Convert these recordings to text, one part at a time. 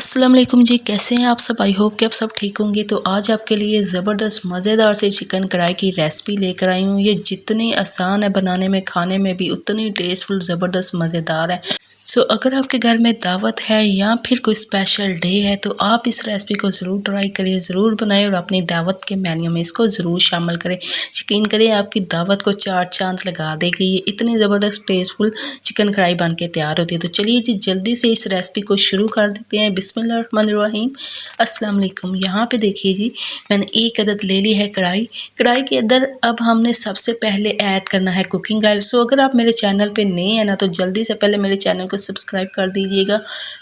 अस्सलाम वालेकुम जी, कैसे हैं आप सब। आई होप कि आप सब ठीक होंगे। तो आज आपके लिए ज़बरदस्त मज़ेदार से चिकन कढ़ाई की रेसिपी लेकर आई हूँ। ये जितनी आसान है बनाने में, खाने में भी उतनी टेस्टफुल ज़बरदस्त मज़ेदार है। अगर आपके घर में दावत है या फिर कोई स्पेशल डे है तो आप इस रेसिपी को ज़रूर ट्राई करिए, ज़रूर बनाएं और अपनी दावत के मेन्यू में इसको ज़रूर शामिल करें। यकीन करें आपकी दावत को चार चांद लगा देगी। ये इतनी ज़बरदस्त टेस्टफुल चिकन कढ़ाई बन के तैयार होती है। तो चलिए जी जल्दी से इस रेसिपी को शुरू कर देते हैं। बिस्मिल्लाहिर्रहमानिर्रहीम। अस्सलाम वालेकुम। यहाँ पे देखिए जी, मैंने एक अदद ले ली है कढ़ाई। कढ़ाई के अंदर अब हमने सबसे पहले ऐड करना है कुकिंग ऑयल। अगर आप मेरे चैनल पे नए हैं ना तो जल्दी से पहले मेरे चैनल को सब्सक्राइब कर दीजिएगा।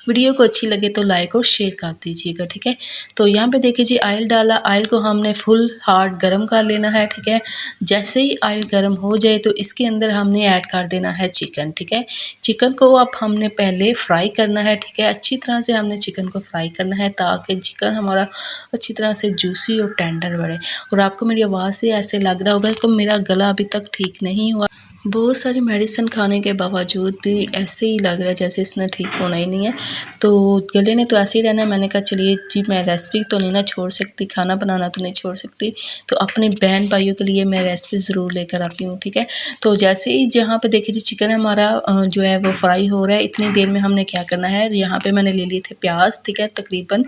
वीडियो को अच्छी लगे तो लाइक और शेयर कर दीजिएगा, ठीक है। तो यहाँ पे देखिए जी, ऑयल डाला। ऑयल को हमने फुल हार्ड गर्म कर लेना है, ठीक है। जैसे ही ऑयल गर्म हो जाए तो इसके अंदर हमने ऐड कर देना है चिकन, ठीक है। चिकन को अब हमने पहले फ्राई करना है, ठीक है। अच्छी तरह से हमने चिकन को फ्राई करना है ताकि चिकन हमारा अच्छी तरह से जूसी और टेंडर बने। और आपको मेरी आवाज़ से ऐसे लग रहा होगा कि मेरा गला अभी तक ठीक नहीं हुआ। बहुत सारी मेडिसिन खाने के बावजूद भी ऐसे ही लग रहा है जैसे इसने ठीक होना ही नहीं है। तो गले ने तो ऐसे ही रहना है। मैंने कहा चलिए जी, मैं रेसिपी तो नहीं ना छोड़ सकती, खाना बनाना तो नहीं छोड़ सकती, तो अपने बहन भाइयों के लिए मैं रेसिपी ज़रूर लेकर आती हूँ, ठीक है। तो जैसे ही जहाँ पे देखिए जी चिकन हमारा जो है वो फ्राई हो रहा है, इतनी देर में हमने क्या करना है, यहाँ पे मैंने ले लिए थे प्याज, ठीक है, तकरीबन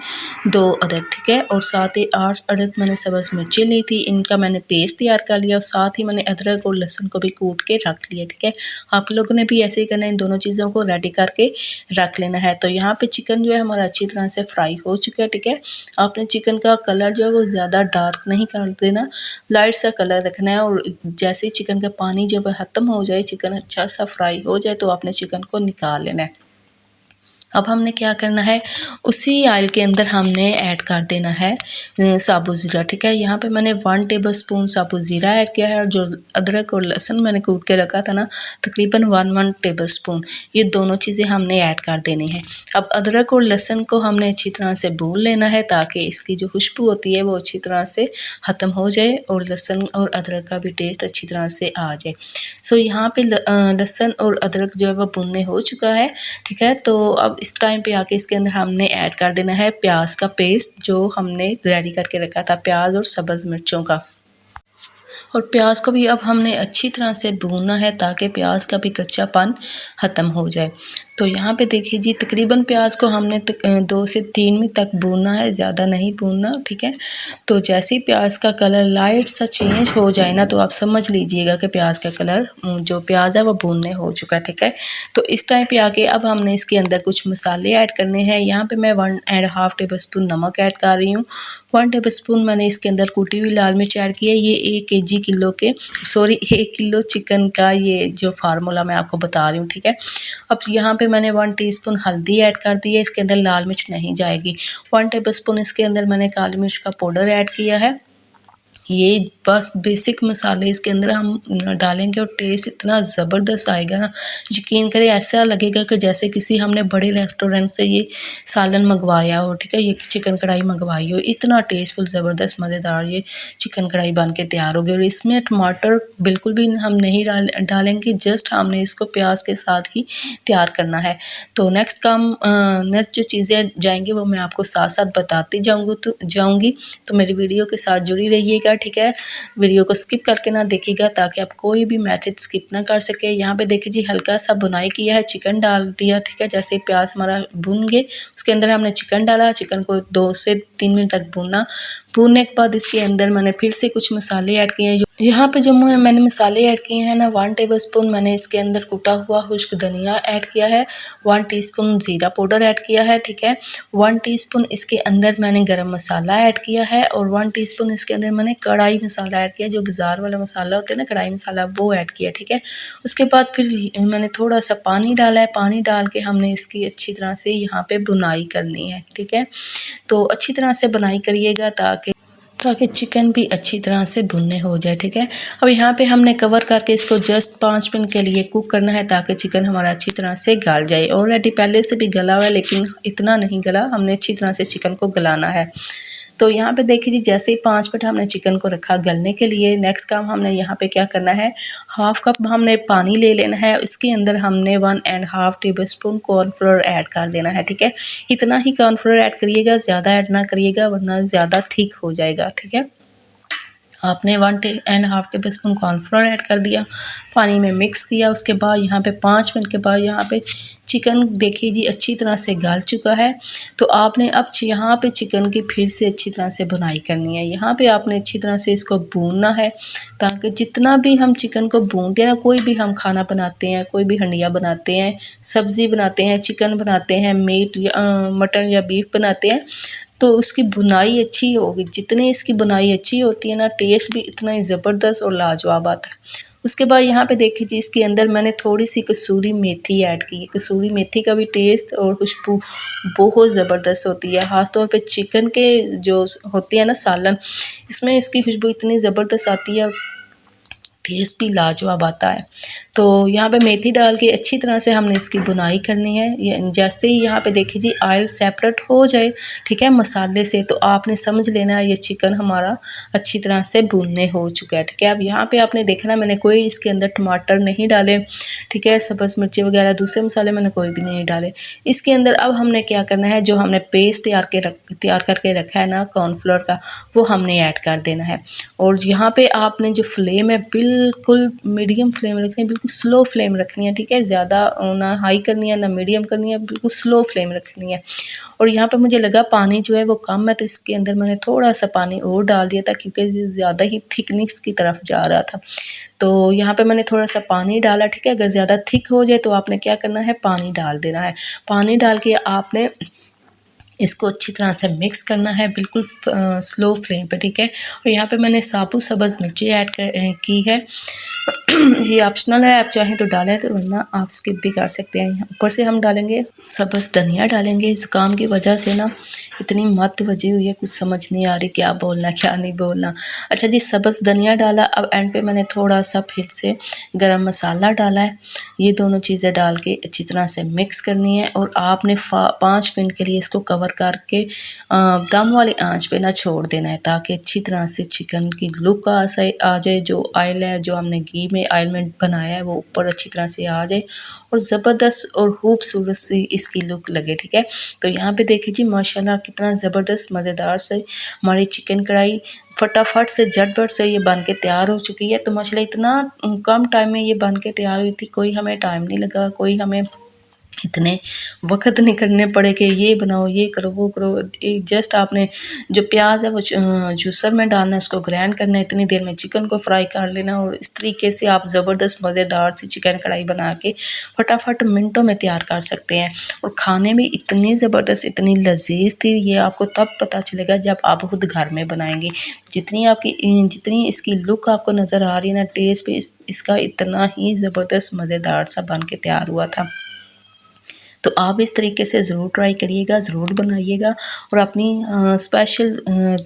2 अदद, ठीक है। और साथ ही 8 अदद मैंने सब्ज़ मिर्चें ली थी, इनका मैंने पेस्ट तैयार कर लिया। और साथ ही मैंने अदरक और लहसुन को भी कूट के रख लिया, ठीक है। आप लोगों ने भी ऐसे ही करना है, इन दोनों चीज़ों को रेडी करके रख लेना है। तो यहाँ पे चिकन जो है हमारा अच्छी तरह से फ्राई हो चुका है, ठीक है। आपने चिकन का कलर जो है वो ज़्यादा डार्क नहीं कर देना, लाइट सा कलर रखना है। और जैसे ही चिकन का पानी जब ख़त्म हो जाए, चिकन अच्छा सा फ्राई हो जाए, तो आपने चिकन को निकाल लेना है। अब हमने क्या करना है, उसी ऑयल के अंदर हमने ऐड कर देना है साबुत ज़ीरा, ठीक है। यहाँ पे मैंने 1 टेबलस्पून साबुत ज़ीरा ऐड किया है। और जो अदरक और लहसुन मैंने कूट के रखा था ना, तकरीबन 1 टेबलस्पून, ये दोनों चीज़ें हमने ऐड कर देनी है। अब अदरक और लहसुन को हमने अच्छी तरह से भून लेना है ताकि इसकी जो खुशबू होती है वो अच्छी तरह से ख़त्म हो जाए और लहसुन और अदरक का भी टेस्ट अच्छी तरह से आ जाए। यहाँ पे लहसुन और अदरक जो है वो भुनने हो चुका है, ठीक है। तो अब इस टाइम पे आके इसके अंदर हमने ऐड कर देना है प्याज का पेस्ट जो हमने रेडी करके रखा था, प्याज और सब्ज़ मिर्चों का। और प्याज को भी अब हमने अच्छी तरह से भूनना है ताकि प्याज का भी कच्चापन ख़त्म हो जाए। तो यहाँ पे देखिए जी, तकरीबन प्याज को हमने 2 से 3 मिनट तक भूनना है, ज़्यादा नहीं भूनना, ठीक है। तो जैसे ही प्याज का कलर लाइट सा चेंज हो जाए ना, तो आप समझ लीजिएगा कि प्याज का कलर जो प्याज है वो भूनने हो चुका है, ठीक है। तो इस टाइम पे आके अब हमने इसके अंदर कुछ मसाले ऐड करने हैं। यहाँ पे मैं 1.5 टेबलस्पून नमक ऐड कर रही हूँ। 1 टेबलस्पून मैंने इसके अंदर कुटी हुई लाल मिर्च ऐड की है। ये 1 किलो चिकन का ये जो फार्मूला मैं आपको बता रही हूँ, ठीक है। अब यहाँ पे मैंने 1 टीस्पून हल्दी ऐड कर दी है, इसके अंदर लाल मिर्च नहीं जाएगी। 1 टेबलस्पून इसके अंदर मैंने काली मिर्च का पाउडर ऐड किया है। ये बस बेसिक मसाले इसके अंदर हम डालेंगे और टेस्ट इतना ज़बरदस्त आएगा ना, यकीन करें ऐसा लगेगा कि जैसे किसी हमने बड़े रेस्टोरेंट से ये सालन मंगवाया हो, ठीक है, ये चिकन कढ़ाई मंगवाई हो। इतना टेस्टफुल ज़बरदस्त मज़ेदार ये चिकन कढ़ाई बन के तैयार हो गई। और इसमें टमाटर बिल्कुल भी हम नहीं डालेंगे, जस्ट हमने इसको प्याज के साथ ही तैयार करना है। तो नेक्स्ट जो चीज़ें जाएंगी वो मैं आपको साथ साथ बताती जाऊँगी। तो मेरी वीडियो के साथ जुड़ी रहिएगा, ठीक है। वीडियो को स्किप करके ना देखिएगा ताकि आप कोई भी मेथड स्किप ना कर सके। यहाँ पे देखिए जी, हल्का सा भुनाई किया है, चिकन डाल दिया, ठीक है। जैसे प्याज हमारा भुन गए, उसके अंदर हमने चिकन डाला। चिकन को 2 से 3 मिनट तक भूनना। भूनने के बाद इसके अंदर मैंने फिर से कुछ मसाले ऐड किए हैं। यहाँ पे जो मैंने मसाले ऐड किए हैं ना, 1 टेबलस्पून मैंने इसके अंदर कुटा हुआ खुश्क धनिया ऐड किया है। 1 टीस्पून जीरा पाउडर ऐड किया है, ठीक है। 1 टीस्पून इसके अंदर मैंने गरम मसाला ऐड किया है। और 1 टीस्पून इसके अंदर मैंने कढ़ाई मसाला ऐड किया, जो बाज़ार वाला मसाला होता है ना, कढ़ाई मसाला, वो ऐड किया, ठीक है। उसके बाद फिर मैंने थोड़ा सा पानी डाला है। पानी डाल के हमने इसकी अच्छी तरह से यहाँ पे बुनाई करनी है, ठीक है। तो अच्छी तरह से बुनाई करिएगा ताकि चिकन भी अच्छी तरह से भुनने हो जाए, ठीक है। अब यहाँ पे हमने कवर करके इसको जस्ट 5 मिनट के लिए कुक करना है ताकि चिकन हमारा अच्छी तरह से गल जाए। ऑलरेडी पहले से भी गला हुआ है लेकिन इतना नहीं गला, हमने अच्छी तरह से चिकन को गलाना है। तो यहाँ पे देखिए जी, जैसे ही 5 मिनट हमने चिकन को रखा गलने के लिए, नेक्स्ट काम हमने यहाँ पे क्या करना है, हाफ कप हमने पानी ले लेना है। इसके अंदर हमने 1.5 टेबलस्पून कॉर्नफ्लोर ऐड कर देना है, ठीक है। इतना ही कॉर्नफ्लोर ऐड करिएगा, ज़्यादा ऐड ना करिएगा वरना ज़्यादा थिक हो जाएगा, ठीक है। आपने 1.5 टेबलस्पून कॉर्नफ्लोर ऐड कर दिया, पानी में मिक्स किया। उसके बाद यहाँ पे 5 मिनट के बाद यहाँ पे चिकन देखिए जी अच्छी तरह से गल चुका है। तो आपने अब यहाँ पे चिकन की फिर से अच्छी तरह से भुनाई करनी है। यहाँ पे आपने अच्छी तरह से इसको भूनना है, ताकि जितना भी हम चिकन को भूनते हैं ना, कोई भी हम खाना बनाते हैं, कोई भी हंडिया बनाते हैं, सब्ज़ी बनाते हैं, चिकन बनाते हैं, मीट या मटन या बीफ बनाते हैं, तो उसकी बुनाई अच्छी होगी। जितनी इसकी बुनाई अच्छी होती है ना, टेस्ट भी इतना ही ज़बरदस्त और लाजवाब आता है। उसके बाद यहाँ पे देखिए जी, इसके अंदर मैंने थोड़ी सी कसूरी मेथी ऐड की है। कसूरी मेथी का भी टेस्ट और खुशबू बहुत ज़बरदस्त होती है। ख़ास तौर पे चिकन के जो होती है ना सालन, इसमें इसकी खुशबू इतनी ज़बरदस्त आती है, टेस्ट भी लाजवाब आता है। तो यहाँ पे मेथी डाल के अच्छी तरह से हमने इसकी बुनाई करनी है। ये जैसे ही यहाँ पे देखिए जी ऑयल सेपरेट हो जाए, ठीक है, मसाले से, तो आपने समझ लेना है ये चिकन हमारा अच्छी तरह से भुनने हो चुका है, ठीक है। अब यहाँ पे आपने देखना मैंने कोई इसके अंदर टमाटर नहीं डाले, ठीक है, सब्ज़ मिर्ची वगैरह दूसरे मसाले मैंने कोई भी नहीं डाले। इसके अंदर अब हमने क्या करना है, जो हमने पेस्ट तैयार करके रखा है ना कॉर्नफ्लोर का, वो हमने ऐड कर देना है। और यहाँ पे आपने जो फ्लेम है बिल्कुल मीडियम फ्लेम रखनी है, बिल्कुल स्लो फ्लेम रखनी है, ठीक है। ज़्यादा ना हाई करनी है ना मीडियम करनी है, बिल्कुल स्लो फ्लेम रखनी है। और यहाँ पे मुझे लगा पानी जो है वो कम है, तो इसके अंदर मैंने थोड़ा सा पानी और डाल दिया था, क्योंकि ज़्यादा ही थिकनेस की तरफ जा रहा था। तो यहाँ पे मैंने थोड़ा सा पानी डाला, ठीक है। अगर ज़्यादा थिक हो जाए तो आपने क्या करना है, पानी डाल देना है। पानी डाल के आपने इसको अच्छी तरह से मिक्स करना है, बिल्कुल स्लो फ्लेम पे, ठीक है। और यहाँ पे मैंने साबुत सब्ज़ मिर्ची ऐड की है। ये ऑप्शनल है, आप चाहें तो डालें, तो वरना आप स्किप भी कर सकते हैं। ऊपर से हम डालेंगे सब्ज़ धनिया डालेंगे। ज़ुकाम की वजह से ना इतनी मत बजी हुई है, कुछ समझ नहीं आ रही क्या बोलना क्या नहीं बोलना। अच्छा जी, सब्ज़ धनिया डाला। अब एंड पे मैंने थोड़ा सा फिर से गरम मसाला डाला है। ये दोनों चीज़ें डाल के अच्छी तरह से मिक्स करनी है, और आपने 5 मिनट के लिए इसको कवर करके दम वाली आंच पे ना छोड़ देना है, ताकि अच्छी तरह से चिकन की लुक आ जाए। जो ऑयल है, जो हमने घी में ऑयल में बनाया है, वो ऊपर अच्छी तरह से आ जाए और ज़बरदस्त और खूबसूरत सी इसकी लुक लगे, ठीक है। तो यहाँ पे देखिए जी माशाल्लाह कितना ज़बरदस्त मज़ेदार से हमारी चिकन कढ़ाई फटाफट से झटपट से ये बन के तैयार हो चुकी है। तो माशाल्लाह इतना कम टाइम में ये बन के तैयार हुई थी, कोई हमें टाइम नहीं लगा, कोई हमें इतने वक़्त नहीं करने पड़े कि ये बनाओ, ये करो, वो करो। जस्ट आपने जो प्याज है वो जूसर में डालना है, उसको ग्राइंड करना है, इतनी देर में चिकन को फ्राई कर लेना। और इस तरीके से आप ज़बरदस्त मज़ेदार सी चिकन कढ़ाई बना के फटाफट मिनटों में तैयार कर सकते हैं। और खाने में इतनी ज़बरदस्त, इतनी लजीज थी, ये आपको तब पता चलेगा जब आप खुद घर में बनाएंगे। जितनी इसकी लुक आपको नज़र आ रही है ना, टेस्ट भी इसका इतना ही ज़बरदस्त मज़ेदार सा बन के तैयार हुआ था। तो आप इस तरीके से ज़रूर ट्राई करिएगा, ज़रूर बनाइएगा, और अपनी स्पेशल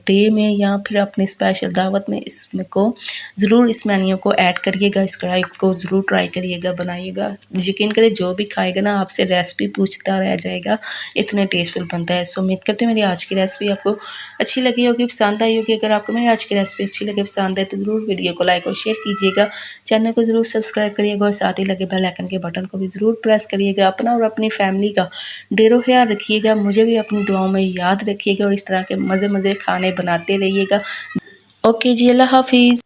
डे में या फिर अपनी स्पेशल दावत में इसको ज़रूर इस मेन्यू को ऐड करिएगा। इस कढ़ाई को ज़रूर ट्राई करिएगा, बनाइएगा। यकीन करें जो भी खाएगा ना आपसे रेसिपी पूछता रह जाएगा, इतने टेस्टफुल बनता है। सो उम्मीद करती हूँ मेरी आज की रेसिपी आपको अच्छी लगी होगी, पसंद आई होगी। अगर आपको मेरी आज की रेसिपी अच्छी लगे, पसंद है, तो ज़रूर वीडियो को लाइक और शेयर कीजिएगा, चैनल को ज़रूर सब्सक्राइब करिएगा, और साथ ही लगे बेल आइकन के बटन को भी ज़रूर प्रेस करिएगा। अपना और अपनी फैमिली का ढेरों ख्याल रखिएगा, मुझे भी अपनी दुआओं में याद रखिएगा, और इस तरह के मज़े खाने बनाते रहिएगा। ओके जी, अल्लाह हाफिज़।